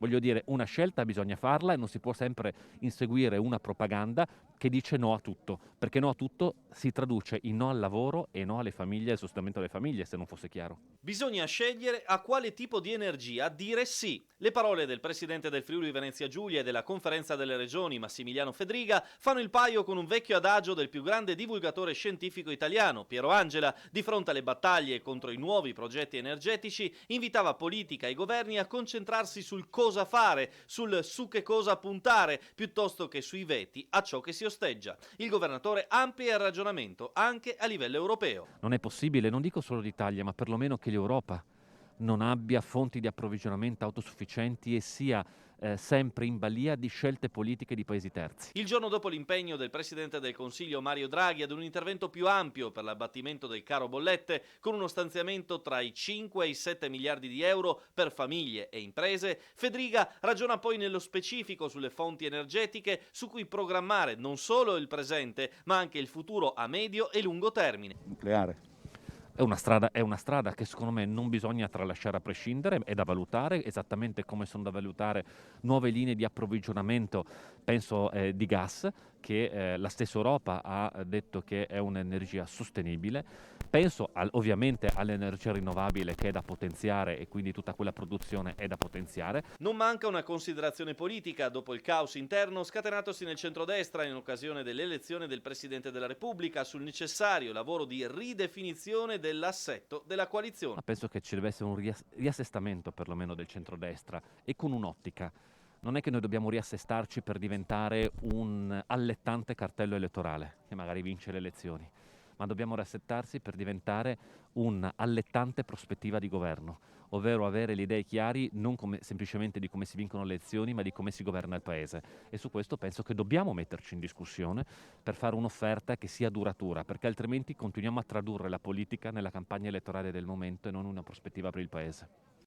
Voglio dire, una scelta bisogna farla e non si può sempre inseguire una propaganda che dice no a tutto, perché no a tutto si traduce in no al lavoro e no alle famiglie e al sostentamento delle famiglie, se non fosse chiaro. Bisogna scegliere a quale tipo di energia dire sì. Le parole del presidente del Friuli Venezia Giulia e della Conferenza delle Regioni Massimiliano Fedriga fanno il paio con un vecchio adagio del più grande divulgatore scientifico italiano, Piero Angela. Di fronte alle battaglie contro i nuovi progetti energetici, invitava politica e governi a concentrarsi sul cosa fare, sul su che cosa puntare, piuttosto che sui veti a ciò che si osteggia. Il governatore amplia il ragionamento anche a livello europeo. Non è possibile, non dico solo l'Italia, ma perlomeno che l'Europa non abbia fonti di approvvigionamento autosufficienti e sia sempre in balia di scelte politiche di paesi terzi. Il giorno dopo l'impegno del presidente del Consiglio Mario Draghi ad un intervento più ampio per l'abbattimento del caro bollette, con uno stanziamento tra i 5 e i 7 miliardi di euro per famiglie e imprese, Fedriga ragiona poi nello specifico sulle fonti energetiche su cui programmare non solo il presente, ma anche il futuro a medio e lungo termine. Nucleare. È una strada che secondo me non bisogna tralasciare a prescindere, è da valutare, esattamente come sono da valutare nuove linee di approvvigionamento, penso di gas, che la stessa Europa ha detto che è un'energia sostenibile. Penso ovviamente all'energia rinnovabile che è da potenziare e quindi tutta quella produzione è da potenziare. Non manca una considerazione politica dopo il caos interno scatenatosi nel centrodestra in occasione dell'elezione del Presidente della Repubblica sul necessario lavoro di ridefinizione dell'assetto della coalizione. Ma penso che ci deve essere un riassestamento perlomeno del centrodestra e con un'ottica. Non è che noi dobbiamo riassestarci per diventare un allettante cartello elettorale che magari vince le elezioni, ma dobbiamo riassettarsi per diventare un allettante prospettiva di governo, ovvero avere le idee chiari non semplicemente di come si vincono le elezioni, ma di come si governa il paese. E su questo penso che dobbiamo metterci in discussione per fare un'offerta che sia duratura, perché altrimenti continuiamo a tradurre la politica nella campagna elettorale del momento e non una prospettiva per il paese.